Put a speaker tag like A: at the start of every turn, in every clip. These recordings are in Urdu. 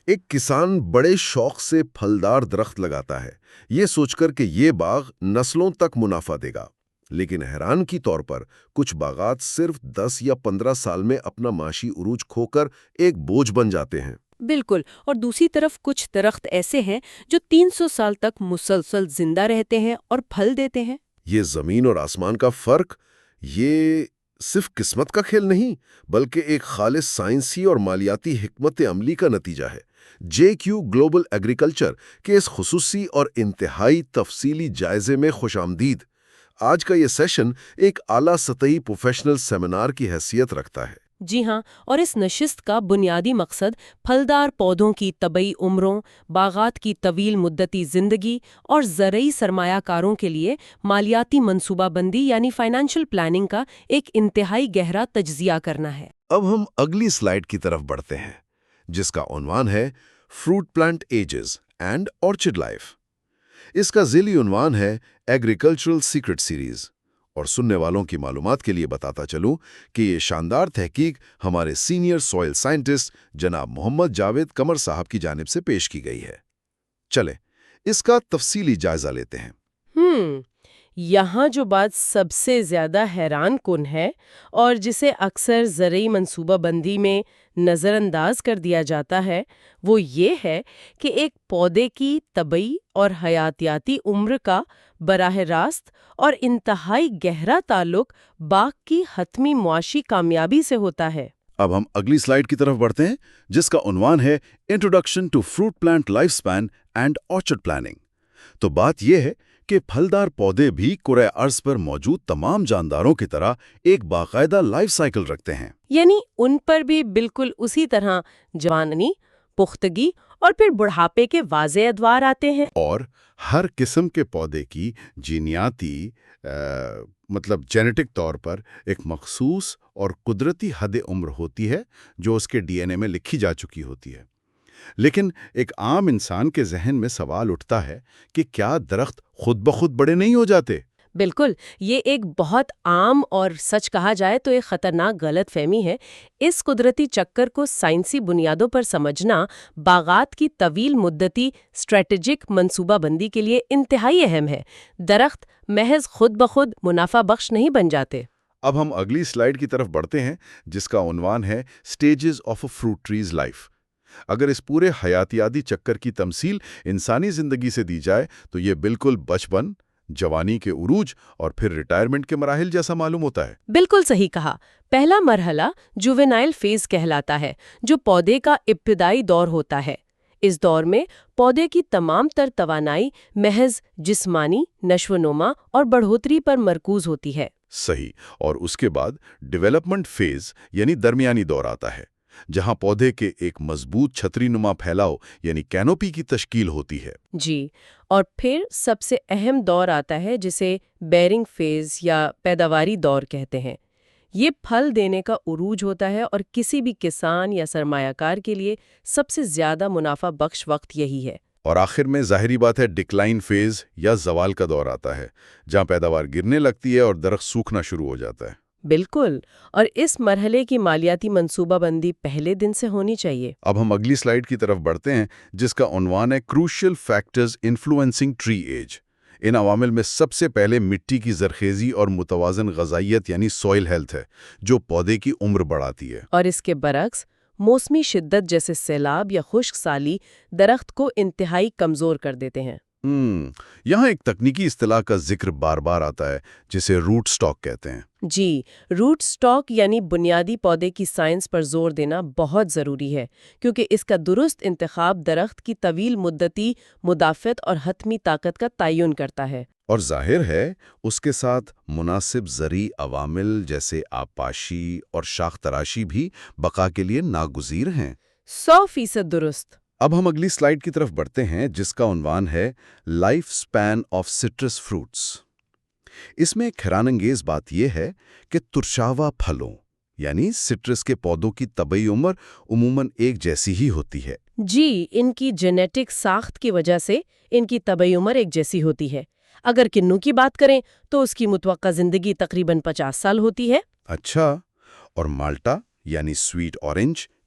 A: ایک کسان بڑے شوق سے پھلدار درخت لگاتا ہے، یہ سوچ کر کہ یہ باغ نسلوں تک منافع دے گا۔ لیکن حیران کی طور پر کچھ باغات صرف 10 یا 15 سال میں اپنا معاشی عروج کھو کر ایک بوجھ بن جاتے ہیں۔
B: بالکل، اور دوسری طرف کچھ درخت ایسے ہیں جو 300 سال تک مسلسل زندہ رہتے ہیں اور پھل دیتے ہیں۔
A: یہ زمین اور آسمان کا فرق، یہ صرف قسمت کا کھیل نہیں بلکہ ایک خالص سائنسی اور مالیاتی حکمت عملی کا نتیجہ ہے۔ JQ گلوبل ایگریکلچر کے اس خصوصی اور انتہائی تفصیلی جائزے میں خوش آمدید۔ آج کا یہ سیشن ایک اعلیٰ سطحی پروفیشنل سیمینار کی حیثیت رکھتا ہے۔
B: جی ہاں، اور اس نشست کا بنیادی مقصد پھلدار پودوں کی طبی عمروں، باغات کی طویل مدتی زندگی اور زرعی سرمایہ کاروں کے لیے مالیاتی منصوبہ بندی یعنی فائنانشل پلاننگ کا ایک انتہائی گہرا تجزیہ کرنا ہے۔
A: اب ہم اگلی سلائیڈ کی طرف بڑھتے ہیں، جس کا عنوان ہے fruit plant ages and orchard life. اس کا ذیلی عنوان ہے ایگریکلچرل سیکرٹ سیریز، اور سننے والوں کی معلومات کے لیے بتاتا چلوں کہ یہ شاندار تحقیق ہمارے سینئر سوئل سائنٹسٹ جناب محمد جاوید قمر صاحب کی جانب سے پیش کی گئی ہے۔ چلیں اس کا تفصیلی جائزہ لیتے ہیں۔
B: یہاں جو بات سب سے زیادہ حیران کن ہے اور جسے اکثر زرعی منصوبہ بندی میں نظر انداز کر دیا جاتا ہے وہ یہ ہے کہ ایک پودے کی طبعی اور حیاتیاتی عمر کا براہ راست اور انتہائی گہرا تعلق باغ کی حتمی معاشی کامیابی سے ہوتا ہے۔
A: اب ہم اگلی سلائیڈ کی طرف بڑھتے ہیں، جس کا عنوان ہے introduction to fruit plant life span and orchard planning. تو بات یہ ہے کہ پھلدار پودے بھی کرۂ ارض پر موجود تمام جانداروں کی طرح ایک باقاعدہ لائف سائیکل رکھتے ہیں،
B: یعنی ان پر بھی بالکل اسی طرح جوانی، پختگی اور پھر بڑھاپے کے واضح ادوار آتے ہیں۔
A: اور ہر قسم کے پودے کی جینیاتی جینیٹک طور پر ایک مخصوص اور قدرتی حد عمر ہوتی ہے جو اس کے DNA میں لکھی جا چکی ہوتی ہے۔ لیکن ایک عام انسان کے ذہن میں سوال اٹھتا ہے کہ کیا درخت خود بخود بڑے نہیں ہو جاتے؟
B: بالکل، یہ ایک بہت عام اور سچ کہا جائے تو ایک خطرناک غلط فہمی ہے۔ اس قدرتی چکر کو سائنسی بنیادوں پر سمجھنا باغات کی طویل مدتی اسٹریٹجک منصوبہ بندی کے لیے انتہائی اہم ہے۔ درخت محض خود بخود منافع بخش نہیں بن جاتے۔
A: اب ہم اگلی سلائیڈ کی طرف بڑھتے ہیں، جس کا عنوان ہے stages of a fruit trees life. اگر اس پورے حیاتیاتی چکر کی تمثیل انسانی زندگی سے دی جائے تو یہ بالکل بچپن، جوانی کے عروج اور پھر ریٹائرمنٹ کے مراحل جیسا معلوم ہوتا ہے۔
B: بالکل صحیح کہا۔ پہلا مرحلہ جووینائل فیز کہلاتا ہے، جو پودے کا ابتدائی دور ہوتا ہے۔ اس دور میں پودے کی تمام تر توانائی محض جسمانی نشو و نما اور بڑھوتری پر مرکوز ہوتی ہے۔
A: صحیح، اور اس کے بعد ڈیولپمنٹ فیز یعنی درمیانی دور آتا ہے، جہاں پودے کے ایک مضبوط چھتری نما پھیلاؤ یعنی کینوپی کی تشکیل ہوتی ہے۔
B: جی، اور پھر سب سے اہم دور آتا ہے جسے بیئرنگ فیز یا پیداواری دور کہتے ہیں۔ یہ پھل دینے کا عروج ہوتا ہے اور کسی بھی کسان یا سرمایہ کار کے لیے سب سے زیادہ منافع بخش وقت یہی ہے۔
A: اور آخر میں ظاہری بات ہے ڈکلائن فیز یا زوال کا دور آتا ہے، جہاں پیداوار گرنے لگتی ہے اور درخت سوکھنا شروع ہو جاتا ہے۔
B: بالکل، اور اس مرحلے کی مالیاتی منصوبہ بندی پہلے دن سے ہونی چاہیے۔
A: اب ہم اگلی سلائیڈ کی طرف بڑھتے ہیں، جس کا عنوان ہے crucial factors influencing tree age. ان عوامل میں سب سے پہلے مٹی کی زرخیزی اور متوازن غذائیت یعنی سوئل ہیلتھ ہے، جو پودے کی عمر بڑھاتی ہے۔
B: اور اس کے برعکس موسمی شدت جیسے سیلاب یا خشک سالی درخت کو انتہائی کمزور کر دیتے ہیں۔
A: یہاں ایک تکنیکی اصطلاح کا ذکر بار بار آتا ہے، جسے روٹ سٹاک کہتے ہیں۔
B: جی، روٹ سٹاک یعنی بنیادی پودے کی سائنس پر زور دینا بہت ضروری ہے، کیونکہ اس کا درست انتخاب درخت کی طویل مدتی مدافعت اور حتمی طاقت کا تعین کرتا ہے۔
A: اور ظاہر ہے اس کے ساتھ مناسب زرعی عوامل جیسے آبپاشی اور شاخ تراشی بھی بقا کے لیے ناگزیر ہیں۔
B: 100% درست۔
A: اب ہم اگلی سلائیڈ کی طرف بڑھتے ہیں، جس کا عنوان ہے life span of citrus fruits. اس میں ایک حیران انگیز بات یہ ہے کہ ترشاوا پھلوں یعنی سٹرس کے پودوں کی طبعی عمر عموماً ایک جیسی ہی ہوتی ہے۔
B: جی، ان کی جینیٹک ساخت کی وجہ سے ان کی طبعی عمر ایک جیسی ہوتی ہے۔ اگر کنو کی بات کریں تو اس کی متوقع زندگی تقریباً 50 سال ہوتی ہے۔
A: اچھا، اور مالٹا یعنی سویٹ اورنج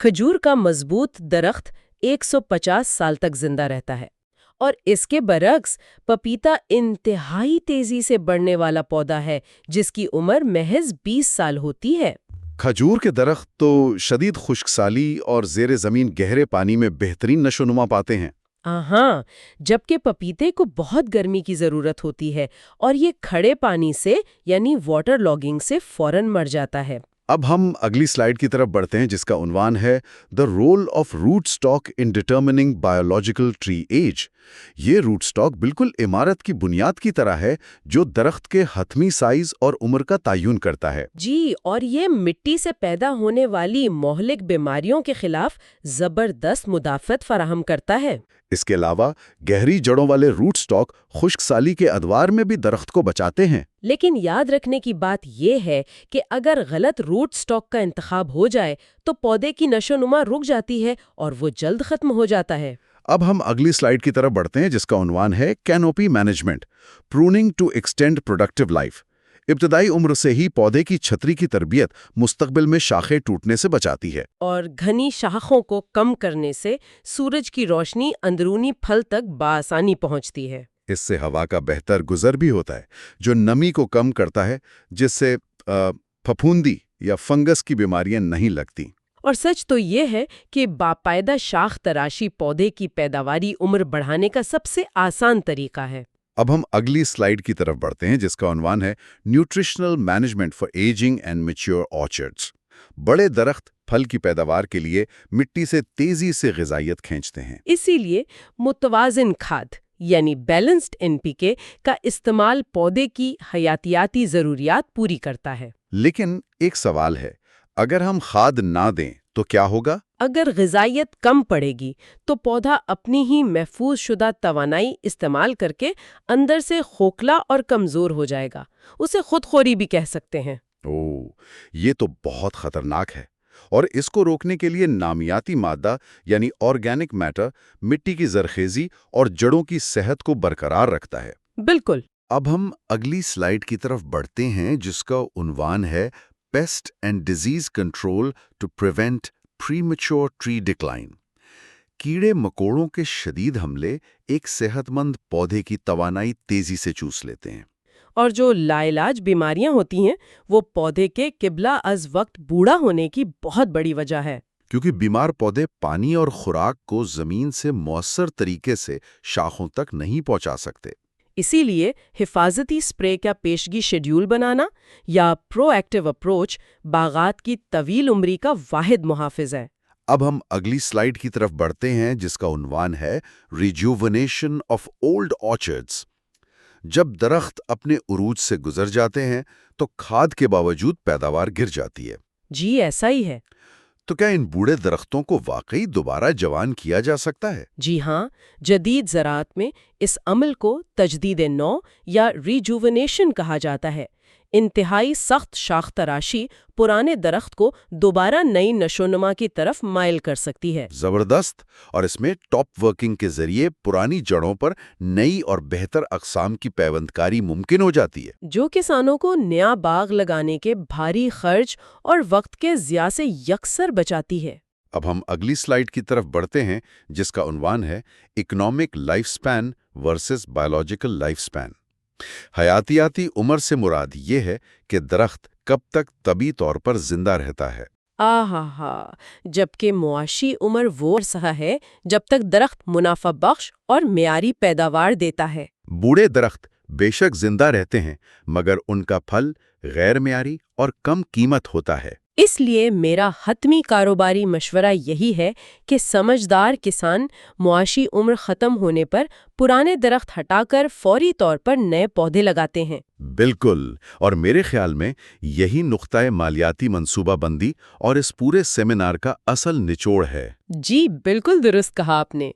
B: کھجور کا مضبوط درخت 150 سال تک زندہ رہتا ہے، اور اس کے برعکس پپیتا انتہائی تیزی سے بڑھنے والا پودا ہے جس کی عمر محض 20 سال ہوتی ہے۔
A: کھجور کے درخت تو شدید خشک سالی اور زیر زمین گہرے پانی میں بہترین نشو نما پاتے ہیں۔
B: ہاں، جبکہ پپیتے کو بہت گرمی کی ضرورت ہوتی ہے اور یہ کھڑے پانی سے یعنی واٹر لاگنگ سے فوراً مر جاتا ہے۔
A: اب ہم اگلی سلائیڈ کی طرف بڑھتے ہیں جس کا عنوان ہے The Role of Rootstock in Determining Biological Tree Age۔ یہ روٹ سٹاک بالکل عمارت کی بنیاد کی طرح ہے جو درخت کے حتمی سائز اور عمر کا تعین کرتا ہے۔
B: جی، اور یہ مٹی سے پیدا ہونے والی مہلک بیماریوں کے خلاف زبردست مدافعت فراہم کرتا ہے۔
A: اس کے علاوہ گہری جڑوں والے روٹ سٹاک خشک سالی کے ادوار میں بھی درخت کو بچاتے ہیں۔
B: لیکن یاد رکھنے کی بات یہ ہے کہ اگر غلط روٹ سٹاک کا انتخاب ہو جائے تو پودے کی نشو نما رک جاتی ہے اور وہ جلد ختم ہو جاتا ہے۔
A: اب ہم اگلی سلائیڈ کی طرف بڑھتے ہیں جس کا عنوان ہے canopy management, pruning to extend productive life. ابتدائی عمر سے ہی پودے کی چھتری کی تربیت مستقبل میں شاخیں ٹوٹنے سے بچاتی ہے،
B: اور گھنی شاخوں کو کم کرنے سے سورج کی روشنی اندرونی پھل تک بآسانی پہنچتی ہے۔
A: اس سے ہوا کا بہتر گزر بھی ہوتا ہے جو نمی کو کم کرتا ہے، جس سے پھپھوندی یا فنگس کی بیماریاں نہیں لگتی۔
B: اور سچ تو یہ ہے کہ باقاعدہ شاخ تراشی پودے کی پیداواری عمر بڑھانے کا سب سے آسان طریقہ ہے۔
A: اب ہم اگلی سلائیڈ کی طرف بڑھتے ہیں جس کا عنوان ہے nutritional management for ageing and mature orchards. بڑے درخت پھل کی پیداوار کے لیے مٹی سے تیزی سے غذائیت کھینچتے ہیں،
B: اسی لیے متوازن کھاد یعنی بیلنسڈ NPK کا استعمال پودے کی حیاتیاتی ضروریات پوری کرتا ہے۔
A: لیکن ایک سوال ہے، اگر ہم کھاد نہ دیں تو کیا ہوگا؟
B: اگر غذائیت کم پڑے گی تو پودا اپنی ہی محفوظ شدہ توانائی استعمال کر کے اندر سے کھوکھلا اور کمزور ہو جائے گا۔ اسے خود خوری بھی کہہ سکتے ہیں۔
A: یہ تو بہت خطرناک ہے، اور اس کو روکنے کے لیے نامیاتی مادہ یعنی آرگینک میٹر مٹی کی زرخیزی اور جڑوں کی صحت کو برقرار رکھتا ہے۔
B: بالکل۔
A: اب ہم اگلی سلائیڈ کی طرف بڑھتے ہیں جس کا عنوان ہے pest and disease control to prevent premature tree decline. کیڑے مکوڑوں کے شدید حملے ایک صحت مند پودے کی توانائی تیزی سے چوس لیتے ہیں،
B: اور جو لاعلاج بیماریاں ہوتی ہیں وہ پودے کے قبلہ از وقت بوڑھا ہونے کی بہت بڑی وجہ ہے۔
A: کیونکہ بیمار پودے پانی اور خوراک کو زمین سے مؤثر طریقے سے شاخوں تک نہیں پہنچا سکتے۔
B: اسی لیے حفاظتی سپرے کا پیشگی شیڈیول بنانا یا پرو ایکٹیو اپروچ باغات کی طویل عمری کا واحد محافظ ہے۔
A: اب ہم اگلی سلائیڈ کی طرف بڑھتے ہیں جس کا عنوان ہے ریجوونیشن آف اولڈ آرچرڈز۔ جب درخت اپنے عروج سے گزر جاتے ہیں تو کھاد کے باوجود پیداوار گر جاتی ہے۔
B: جی ایسا ہی ہے۔
A: تو کیا ان بوڑھے درختوں کو واقعی دوبارہ جوان کیا جا سکتا ہے؟
B: جی ہاں، جدید زراعت میں اس عمل کو تجدید نو یا ریجوونیشن کہا جاتا ہے۔ انتہائی سخت شاخ تراشی پرانے درخت کو دوبارہ نئی نشوونما کی طرف مائل کر سکتی ہے۔
A: زبردست! اور اس میں ٹاپ ورکنگ کے ذریعے پرانی جڑوں پر نئی اور بہتر اقسام کی پیوندکاری ممکن ہو جاتی ہے،
B: جو کسانوں کو نیا باغ لگانے کے بھاری خرچ اور وقت کے ضیاع سے یکسر بچاتی ہے۔
A: اب ہم اگلی سلائیڈ کی طرف بڑھتے ہیں جس کا عنوان ہے اکنامک لائف سپین ورسز بایولوجیکل لائف سپین۔ حیاتیاتی عمر سے مراد یہ ہے کہ درخت کب تک طبی طور پر زندہ رہتا ہے۔
B: جبکہ معاشی عمر وہ عرصہ ہے جب تک درخت منافع بخش اور معیاری پیداوار دیتا ہے۔
A: بوڑھے درخت بے شک زندہ رہتے ہیں مگر ان کا پھل غیر معیاری اور کم قیمت ہوتا ہے۔
B: اس لیے میرا حتمی کاروباری مشورہ یہی ہے کہ سمجھدار کسان معاشی عمر ختم ہونے پر پرانے درخت ہٹا کر فوری طور پر نئے پودے لگاتے ہیں۔
A: بالکل، اور میرے خیال میں یہی نقطۂ مالیاتی منصوبہ بندی اور اس پورے سیمینار کا اصل نچوڑ ہے۔
B: جی بالکل درست کہا آپ نے۔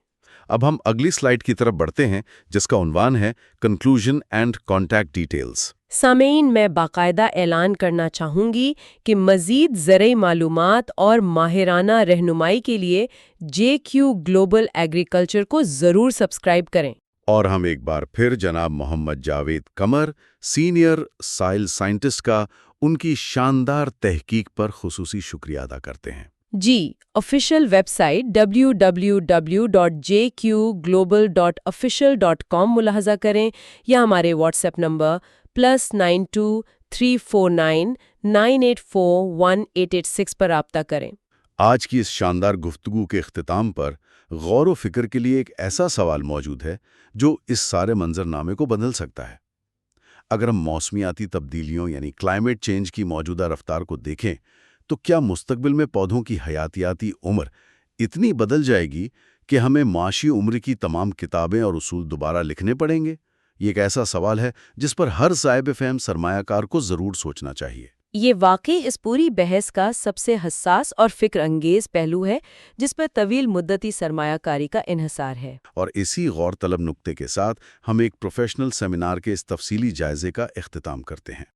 A: اب ہم اگلی سلائیڈ کی طرف بڑھتے ہیں جس کا عنوان ہے کنکلوژن اینڈ کانٹیکٹ ڈیٹیلز۔
B: سامعین، میں باقاعدہ اعلان کرنا چاہوں گی کہ مزید زرعی معلومات اور ماہرانہ رہنمائی کے لیے JQ گلوبل ایگریکلچر کو ضرور سبسکرائب کریں۔
A: اور ہم ایک بار پھر جناب محمد جاوید قمر، سینئر سائل سائنٹسٹ کا ان کی شاندار تحقیق پر خصوصی شکریہ ادا کرتے ہیں۔
B: جی، آفیشیل ویب سائٹ www.jqglobal.official.com ملاحظہ کریں یا ہمارے واٹس ایپ نمبر +92 349 984 1886 پر رابطہ کریں۔
A: آج کی اس شاندار گفتگو کے اختتام پر غور و فکر کے لیے ایک ایسا سوال موجود ہے جو اس سارے منظرنامے کو بدل سکتا ہے۔ اگر ہم موسمیاتی تبدیلیوں یعنی کلائمیٹ چینج کی موجودہ رفتار کو دیکھیں تو کیا مستقبل میں پودوں کی حیاتیاتی عمر اتنی بدل جائے گی کہ ہمیں معاشی عمر کی تمام کتابیں اور اصول دوبارہ لکھنے پڑیں گے؟ یہ ایک ایسا سوال ہے جس پر ہر صاحب فہم سرمایہ کار کو ضرور سوچنا چاہیے۔
B: یہ واقعی اس پوری بحث کا سب سے حساس اور فکر انگیز پہلو ہے جس پر طویل مدتی سرمایہ کاری کا انحصار ہے۔
A: اور اسی غور طلب نقطے کے ساتھ ہم ایک پروفیشنل سیمینار کے اس تفصیلی جائزے کا اختتام کرتے ہیں۔